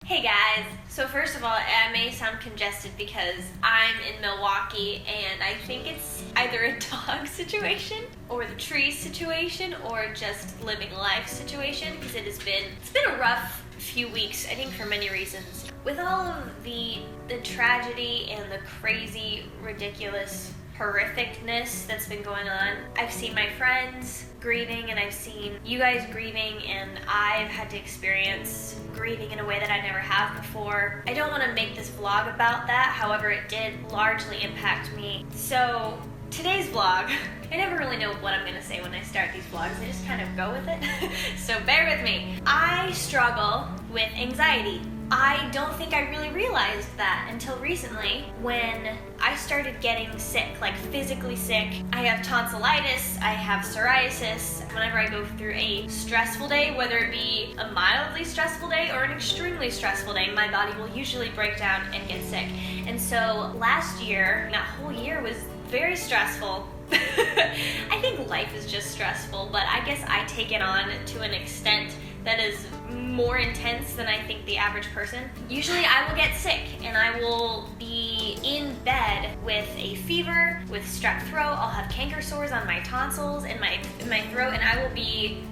Hey guys, so first of all, I may sound congested because I'm in Milwaukee and I think it's either a dog situation or the tree situation or just living life situation because it's been a rough few weeks, I think for many reasons. With all of the tragedy and the crazy, ridiculous horrificness that's been going on, I've seen my friends grieving and I've seen you guys grieving, and I've had to experience grieving in a way that I never have before. I don't want to make this vlog about that, however it did largely impact me. So today's vlog, I never really know what I'm going to say when I start these vlogs, I just kind of go with it. So bear with me. I struggle with anxiety. I don't think I really realized that until recently when I started getting sick, like physically sick. I have tonsillitis, I have psoriasis. Whenever I go through a stressful day, whether it be a mildly stressful day or an extremely stressful day, my body will usually break down and get sick. And so last year, that whole year was very stressful. I think life is just stressful, but I guess I take it on to an extent that is more intense than I think the average person. Usually I will get sick and I will be in bed with a fever, with strep throat. I'll have canker sores on my tonsils and my throat, and I will be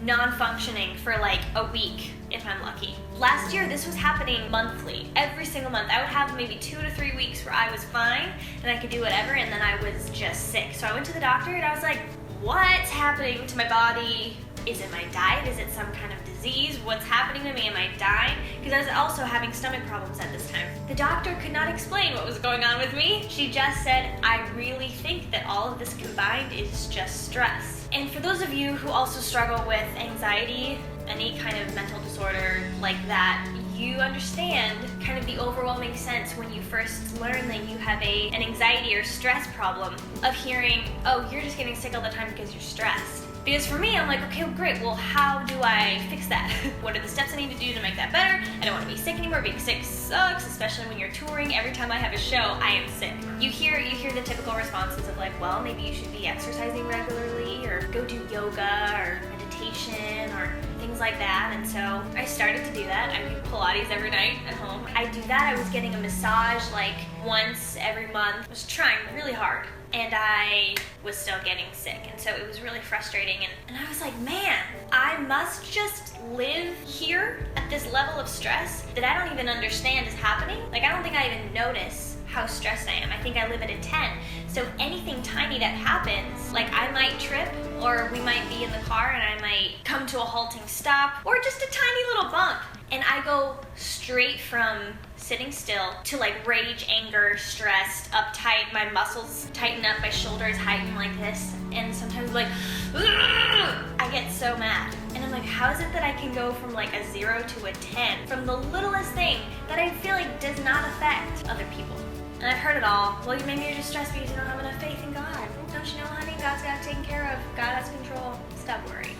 non-functioning for like a week if I'm lucky. Last year this was happening monthly, every single month. I would have maybe 2 to 3 weeks where I was fine and I could do whatever, and then I was just sick. So I went to the doctor and I was like, what's happening to my body? Is it my diet? Is it some kind of disease? What's happening to me? Am I dying? Because I was also having stomach problems at this time. The doctor could not explain what was going on with me. She just said, I really think that all of this combined is just stress. And for those of you who also struggle with anxiety, any kind of mental disorder like that, you understand kind of the overwhelming sense when you first learn that you have an anxiety or stress problem of hearing, oh, you're just getting sick all the time because you're stressed. Because for me, I'm like, okay, well, great, well, how do I fix that? What are the steps I need to do to make that better? I don't want to be sick anymore. Being sick sucks, especially when you're touring. Every time I have a show, I am sick. You hear the typical responses of like, well, maybe you should be exercising regularly or go do yoga or meditation or things like that. And so I started to do that. I do Pilates every night at home. I do that. I was getting a massage like once every month. I was trying really hard, and I was still getting sick, and so it was really frustrating, and I was like, man, I must just live here at this level of stress that I don't even understand is happening. Like, I don't think I even notice how stressed I am. I think I live at a 10. So anything tiny that happens, like I might trip, or we might be in the car and I might come to a halting stop, or just a tiny little bump, and I go straight from sitting still to like rage, anger, stressed, uptight, my muscles tighten up, my shoulders heighten like this, and sometimes like, I get so mad. And I'm like, how is it that I can go from like a 0 to a 10 from the littlest thing that I feel like does not affect other people? And I've heard it all. Well, maybe you're just stressed because you don't have enough faith in God. Don't you know, honey? God's got it taken care of. God has control. Stop worrying.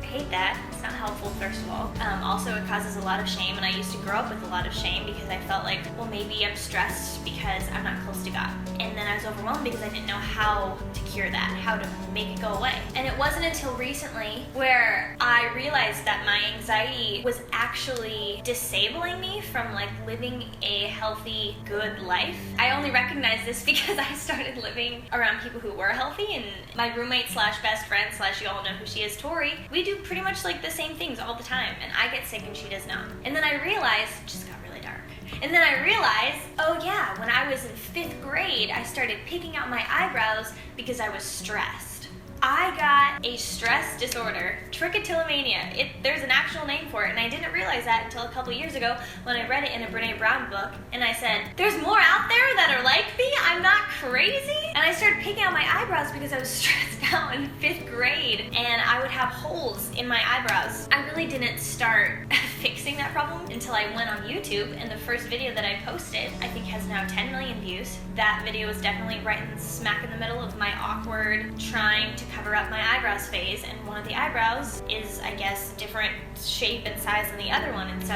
I hate that. It's not helpful, first of all. Also, it causes a lot of shame, and I used to grow up with a lot of shame because I felt like, well, maybe I'm stressed because I'm not close to God. And then I was overwhelmed because I didn't know how to cure that, how to make it go away. And it wasn't until recently where I realized that my anxiety was actually disabling me from like living a healthy, good life. I only recognized this because I started living around people who were healthy, and my roommate slash best friend slash you all know who she is, Tori, we do pretty much like the same things all the time, and I get sick and she does not. And then I realized, it just got really dark. And then I realized, oh yeah, when I was in 5th grade, I started picking out my eyebrows because I was stressed. I got a stress disorder, trichotillomania. There's an actual name for it, and I didn't realize that until a couple years ago when I read it in a Brene Brown book, and I said, there's more out there that are like me? I'm not crazy? And I started picking out my eyebrows because I was stressed out in 5th grade, and I would have holes in my eyebrows. I really didn't start fixing that problem until I went on YouTube, and the first video that I posted, I think has now 10 million views. That video was definitely right in smack in the middle of my awkward trying to cover up my eyebrows phase, and one of the eyebrows is, I guess, different shape and size than the other one, and so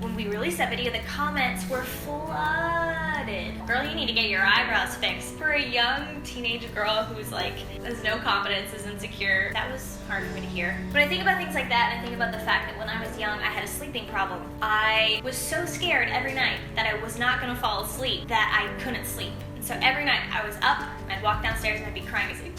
when when we released that video, the comments were flooded. Girl, you need to get your eyebrows fixed. For a young teenage girl who's like, has no confidence, is insecure, that was hard for me to hear. When I think about things like that, and I think about the fact that when I was young, I had a sleeping problem. I was so scared every night that I was not gonna fall asleep that I couldn't sleep. And so every night I was up, I'd walk downstairs and I'd be crying. I'd say,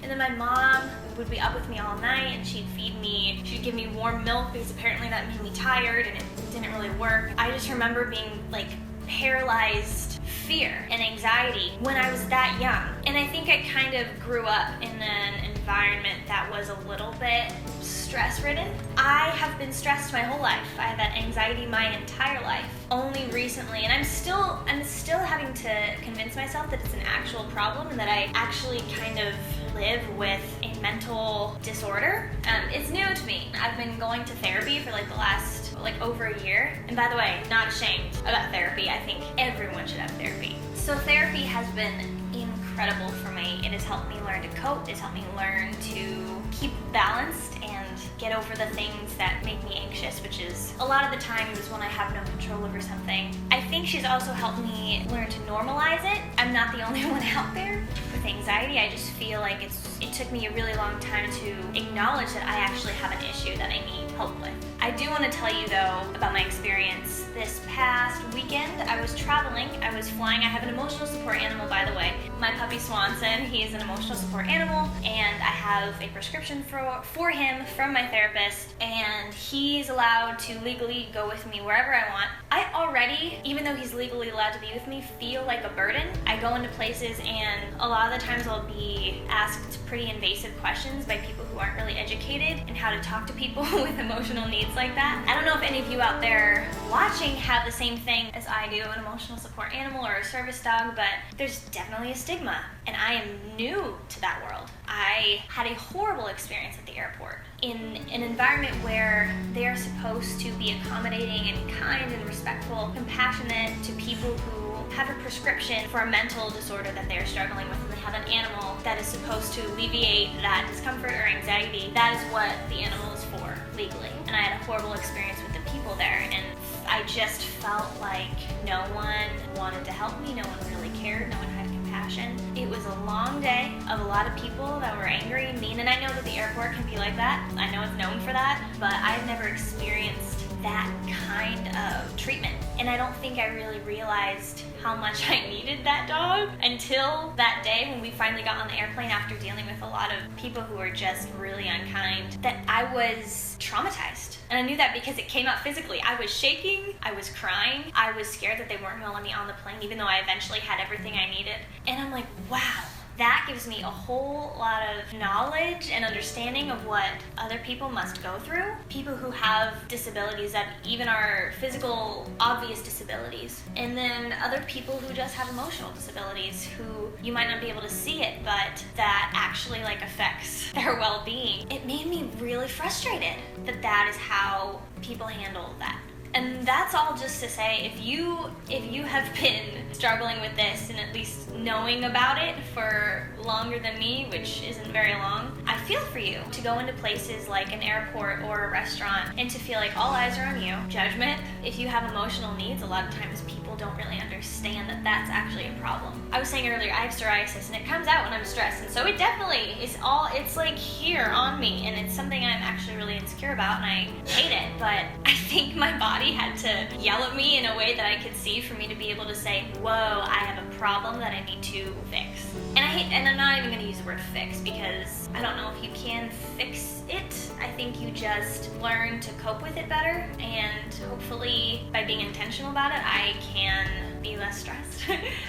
and then my mom would be up with me all night and she'd feed me, she'd give me warm milk because apparently that made me tired and it didn't really work. I just remember being like paralyzed fear and anxiety when I was that young. And I think I kind of grew up in an environment that was a little bit stress-ridden. I have been stressed my whole life. I have had anxiety my entire life. Only recently, and I'm still having to convince myself that it's an actual problem and that I actually kind of live with a mental disorder. It's new to me. I've been going to therapy for like the last over a year. And by the way, not ashamed about therapy. I think everyone should have therapy. So therapy has been incredible for me. It has helped me learn to cope. It's helped me learn to keep balanced and get over the things that make me anxious, which is a lot of the times when I have no control over something. I think she's also helped me learn to normalize it. I'm not the only one out there with anxiety. I just feel like it took me a really long time to acknowledge that I actually have an issue that I need help with. I do want to tell you though about my experience. This past weekend I was traveling, I was flying. I have an emotional support animal, by the way. My puppy Swanson, he is an emotional support animal, and I have a prescription for him from my therapist, and he's allowed to legally go with me wherever I want. I already, even though he's legally allowed to be with me, feel like a burden. I go into places and a lot of the times I'll be asked pretty invasive questions by people who aren't really educated in how to talk to people with emotional needs like that. I don't know if any of you out there watching have the same thing as I do, an emotional support animal or a service dog, but there's definitely a stigma, and I am new to that world. I had a horrible experience at the airport in an environment where they are supposed to be accommodating and kind and respectful, compassionate to people who have a prescription for a mental disorder that they're struggling with, and they have an animal that is supposed to alleviate that discomfort or anxiety. That is what the animal is for, legally. And I had a horrible experience with the people there, and I just felt like no one wanted to help me, no one really cared, no one had compassion. It was a long day of a lot of people that were angry and mean, and I know that the airport can be like that. I know it's known for that, but I've never experienced that kind of treatment. And I don't think I really realized how much I needed that dog until that day when we finally got on the airplane after dealing with a lot of people who were just really unkind, that I was traumatized. And I knew that because it came out physically. I was shaking, I was crying, I was scared that they weren't gonna let me on the plane even though I eventually had everything I needed. And I'm like, wow. That gives me a whole lot of knowledge and understanding of what other people must go through. People who have disabilities that even are physical, obvious disabilities. And then other people who just have emotional disabilities who you might not be able to see it, but that actually affects their well-being. It made me really frustrated that that is how people handle that. And that's all just to say, if you have been struggling with this and at least knowing about it for longer than me, which isn't very long, I feel for you to go into places like an airport or a restaurant and to feel like all eyes are on you. Judgment. If you have emotional needs, a lot of times people don't really understand that that's actually a problem. I was saying earlier, I have psoriasis and it comes out when I'm stressed, and so it definitely is it's like here on me, and it's something I'm actually really insecure about and I hate it, but I think my body had to yell at me in a way that I could see for me to be able to say, whoa, I have a problem that I need to fix. And I'm not even going to use the word fix because I don't know if you can fix it. I think you just learn to cope with it better, and hopefully by being intentional about it, I can be less stressed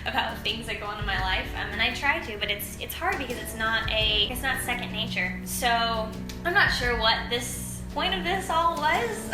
about things that go on in my life. And I try to, but it's hard because it's not second nature. So I'm not sure what this point of this all was,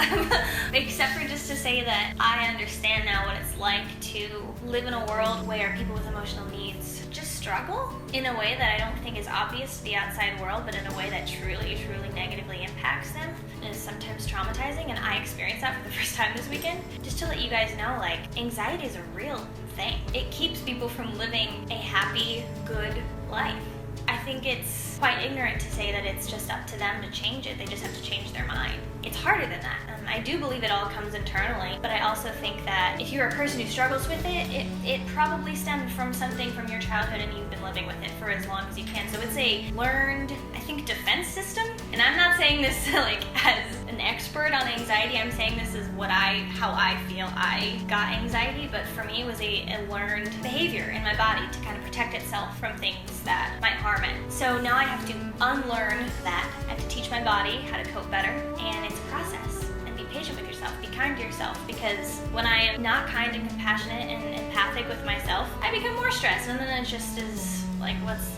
except for just to say that I understand now what it's like to live in a world where people with emotional needs just struggle in a way that I don't think is obvious to the outside world, but in a way that truly, truly negatively impacts them and is sometimes traumatizing. And I experienced that for the first time this weekend. Just to let you guys know, anxiety is a real thing. It keeps people from living a happy, good life. I think it's quite ignorant to say that it's just up to them to change it. They just have to change their mind. It's harder than that. I do believe it all comes internally, but I also think that if you're a person who struggles with it probably stemmed from something from your childhood and you've been living with it for as long as you can. So it's a learned, I think, defense system. And I'm not saying this like as an expert on anxiety. I'm saying this is how I feel I got anxiety, but for me it was a learned behavior in my body to kind of protect itself from things that might harm it. So now I have to unlearn that. I have to teach my body how to cope better, and it's a process. And be patient with yourself, be kind to yourself, because when I am not kind and compassionate and empathic with myself, I become more stressed, and then it just is like, what's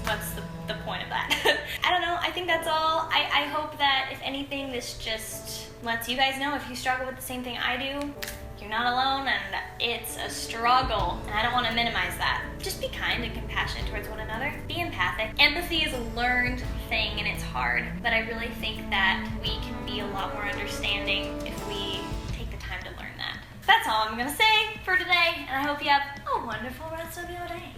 the point of that? I don't know, I think that's all. I hope that if anything, this just lets you guys know if you struggle with the same thing I do, you're not alone, and it's a struggle, and I don't want to minimize that. Just be kind and compassionate towards one another. Be empathic. Empathy is a learned thing, and it's hard, but I really think that we can be a lot more understanding if we take the time to learn that. That's all I'm going to say for today, and I hope you have a wonderful rest of your day.